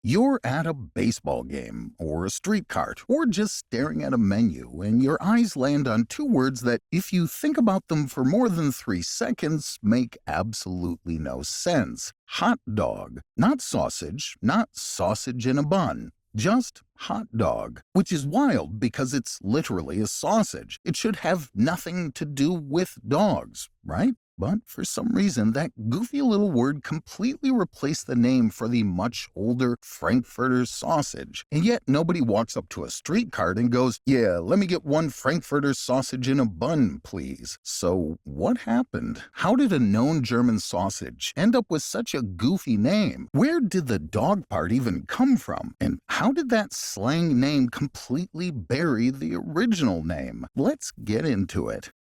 You're at a baseball game, or a street cart, or just staring at a menu, and your eyes land on two words that, if you think about them for more than 3 seconds, make absolutely no sense. Hot dog. Not sausage, not sausage in a bun. Just hot dog, which is wild because it's literally a sausage. It should have nothing to do with dogs, right? But for some reason, that goofy little word completely replaced the name for the much older Frankfurter sausage. And yet nobody walks up to a street cart and goes, "Yeah, let me get one Frankfurter sausage in a bun, please." So what happened? How did a known German sausage end up with such a goofy name? Where did the dog part even come from? And how did that slang name completely bury the original name? Let's get into it.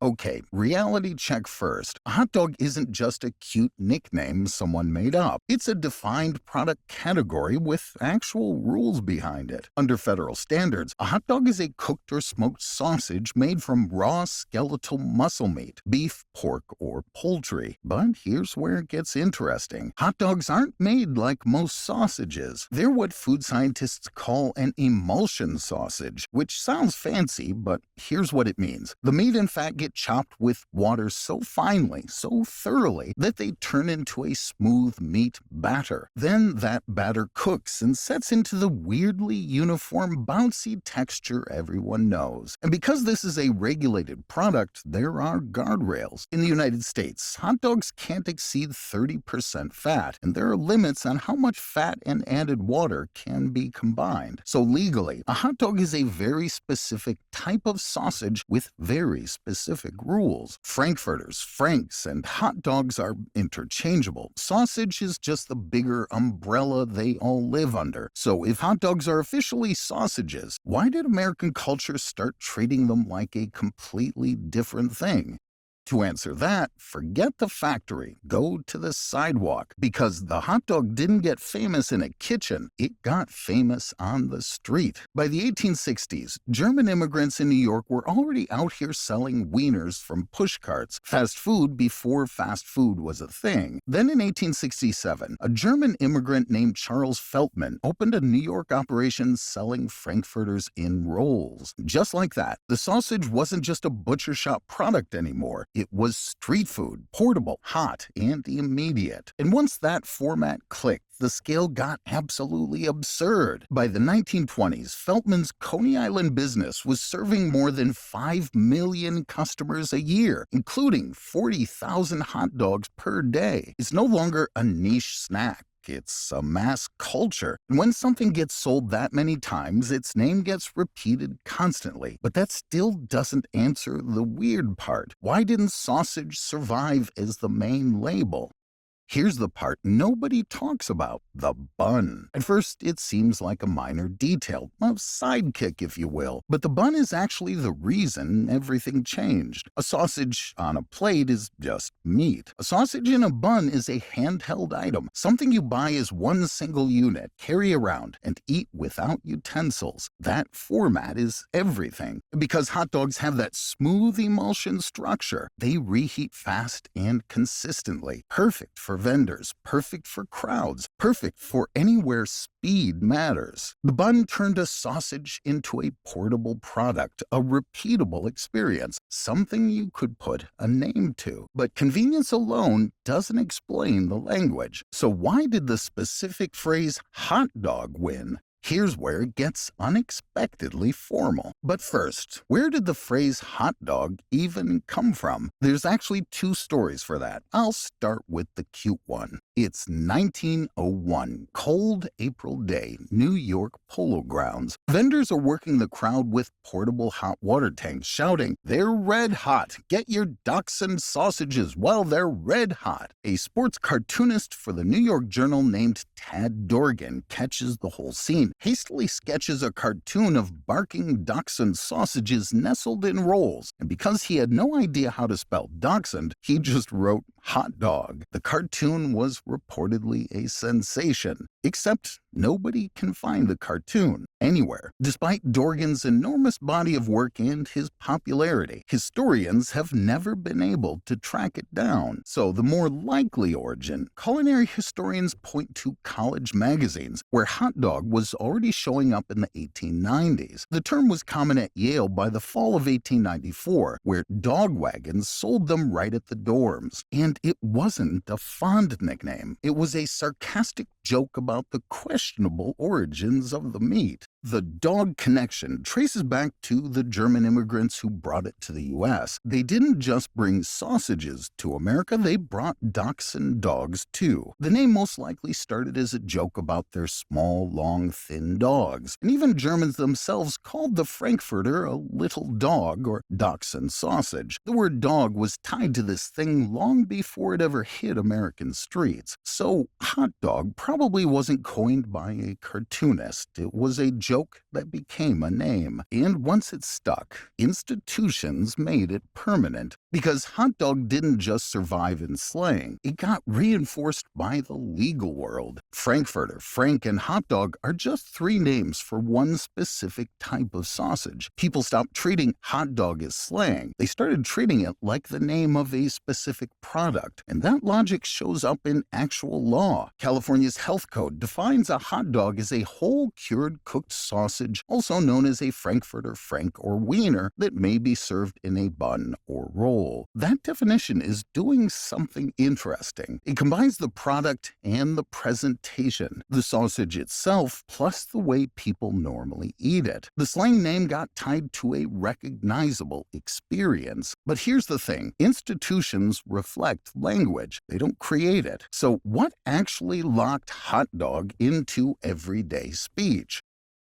Okay, reality check first. A hot dog isn't just a cute nickname someone made up. It's a defined product category with actual rules behind it. Under federal standards, a hot dog is a cooked or smoked sausage made from raw skeletal muscle meat, beef, pork, or poultry. But here's where it gets interesting. Hot dogs aren't made like most sausages. They're what food scientists call an emulsion sausage, which sounds fancy, but here's what it means. The meat and fat get chopped with water so finely, so thoroughly, that they turn into a smooth meat batter. Then that batter cooks and sets into the weirdly uniform, bouncy texture everyone knows. And because this is a regulated product, there are guardrails. In the United States, hot dogs can't exceed 30% fat, and there are limits on how much fat and added water can be combined. So legally, a hot dog is a very specific type of sausage with very specific rules. Frankfurters, Franks, and hot dogs are interchangeable. Sausage is just the bigger umbrella they all live under. So if hot dogs are officially sausages, why did American culture start treating them like a completely different thing? To answer that, forget the factory, go to the sidewalk, because the hot dog didn't get famous in a kitchen, it got famous on the street. By the 1860s, German immigrants in New York were already out here selling wieners from pushcarts, fast food before fast food was a thing. Then in 1867, a German immigrant named Charles Feltman opened a New York operation selling Frankfurters in rolls. Just like that, the sausage wasn't just a butcher shop product anymore. It was street food, portable, hot, and immediate. And once that format clicked, the scale got absolutely absurd. By the 1920s, Feltman's Coney Island business was serving more than 5 million customers a year, including 40,000 hot dogs per day. It's no longer a niche snack. It's a mass culture. And when something gets sold that many times, its name gets repeated constantly. But that still doesn't answer the weird part. Why didn't sausage survive as the main label? Here's the part nobody talks about, the bun. At first, it seems like a minor detail, a sidekick if you will, but the bun is actually the reason everything changed. A sausage on a plate is just meat. A sausage in a bun is a handheld item, something you buy as one single unit, carry around, and eat without utensils. That format is everything. Because hot dogs have that smooth emulsion structure, they reheat fast and consistently, perfect for vendors, perfect for crowds, perfect for anywhere speed matters. The bun turned a sausage into a portable product, a repeatable experience, something you could put a name to. But convenience alone doesn't explain the language. So why did the specific phrase hot dog win? Here's where it gets unexpectedly formal. But first, where did the phrase hot dog even come from? There's actually two stories for that. I'll start with the cute one. It's 1901, cold April day, New York Polo Grounds. Vendors are working the crowd with portable hot water tanks, shouting, "They're red hot! Get your Dachshund sausages while they're red hot!" A sports cartoonist for the New York Journal named Tad Dorgan catches the whole scene, hastily sketches a cartoon of barking Dachshund sausages nestled in rolls, and because he had no idea how to spell Dachshund, he just wrote hot dog. The cartoon was reportedly a sensation, except nobody can find the cartoon anywhere. Despite Dorgan's enormous body of work and his popularity, historians have never been able to track it down. So the more likely origin, culinary historians point to college magazines, where hot dog was already showing up in the 1890s. The term was common at Yale by the fall of 1894, where dog wagons sold them right at the dorms. And it wasn't a fond nickname. It was a sarcastic joke about the questionable origins of the meat. The dog connection traces back to the German immigrants who brought it to the U.S. They didn't just bring sausages to America, they brought dachshund dogs too. The name most likely started as a joke about their small, long, thin dogs. And even Germans themselves called the Frankfurter a little dog or dachshund sausage. The word dog was tied to this thing long before it ever hit American streets. So hot dog probably wasn't coined by a cartoonist. It was a joke that became a name. And once it stuck, institutions made it permanent. Because hot dog didn't just survive in slang, it got reinforced by the legal world. Frankfurter, Frank, and hot dog are just three names for one specific type of sausage. People stopped treating hot dog as slang. They started treating it like the name of a specific product. And that logic shows up in actual law. California's health code defines a hot dog as a whole cured cooked sausage, also known as a Frankfurter, Frank, or Wiener, that may be served in a bun or roll. That definition is doing something interesting. It combines the product and the presentation, the sausage itself, plus the way people normally eat it. The slang name got tied to a recognizable experience. But here's the thing, institutions reflect language. They don't create it. So what actually locked hot dog into everyday speech?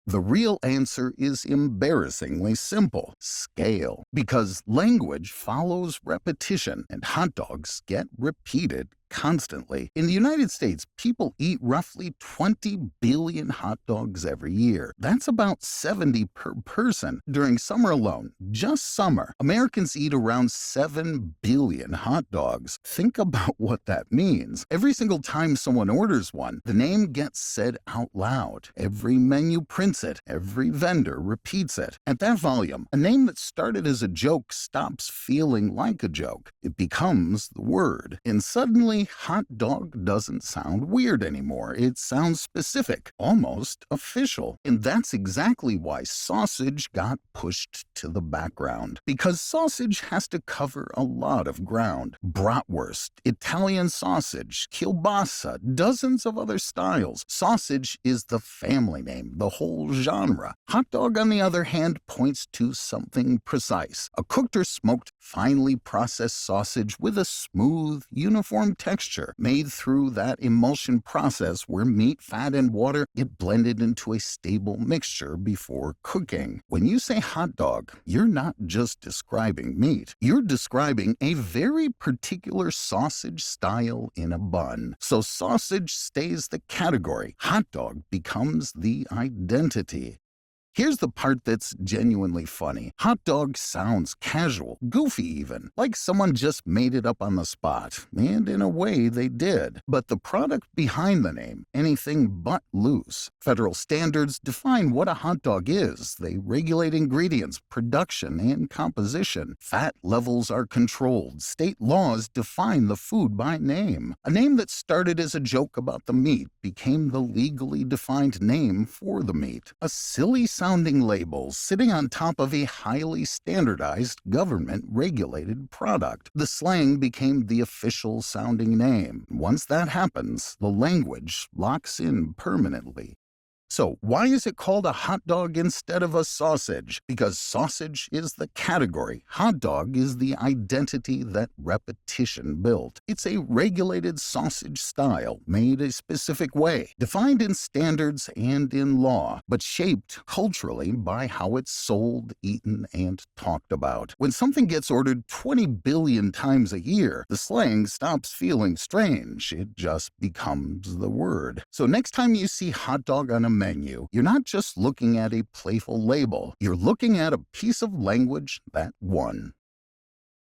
The real answer is embarrassingly simple: scale. Because language follows repetition, and hot dogs get repeated constantly. In the United States, people eat roughly 20 billion hot dogs every year. That's about 70 per person. During summer alone, just summer, Americans eat around 7 billion hot dogs. Think about what that means. Every single time someone orders one, the name gets said out loud. Every menu prints it. Every vendor repeats it. At that volume, a name that started as a joke stops feeling like a joke. It becomes the word. And suddenly, hot dog doesn't sound weird anymore. It sounds specific, almost official. And that's exactly why sausage got pushed to the background. Because sausage has to cover a lot of ground. Bratwurst, Italian sausage, kielbasa, dozens of other styles. Sausage is the family name, the whole genre. Hot dog, on the other hand, points to something precise. A cooked or smoked, finely processed sausage with a smooth, uniform texture made through that emulsion process where meat, fat, and water get blended into a stable mixture before cooking. When you say hot dog, you're not just describing meat. You're describing a very particular sausage style in a bun. So sausage stays the category. Hot dog becomes the identity. Here's the part that's genuinely funny. Hot dog sounds casual, goofy even, like someone just made it up on the spot. And in a way, they did. But the product behind the name, anything but loose. Federal standards define what a hot dog is. They regulate ingredients, production, and composition. Fat levels are controlled. State laws define the food by name. A name that started as a joke about the meat became the legally defined name for the meat. A silly sounding label sitting on top of a highly standardized government-regulated product. The slang became the official sounding name. Once that happens, the language locks in permanently. So why is it called a hot dog instead of a sausage? Because sausage is the category. Hot dog is the identity that repetition built. It's a regulated sausage style, made a specific way, defined in standards and in law, but shaped culturally by how it's sold, eaten, and talked about. When something gets ordered 20 billion times a year, the slang stops feeling strange. It just becomes the word. So next time you see hot dog on a menu, you're not just looking at a playful label. You're looking at a piece of language that won.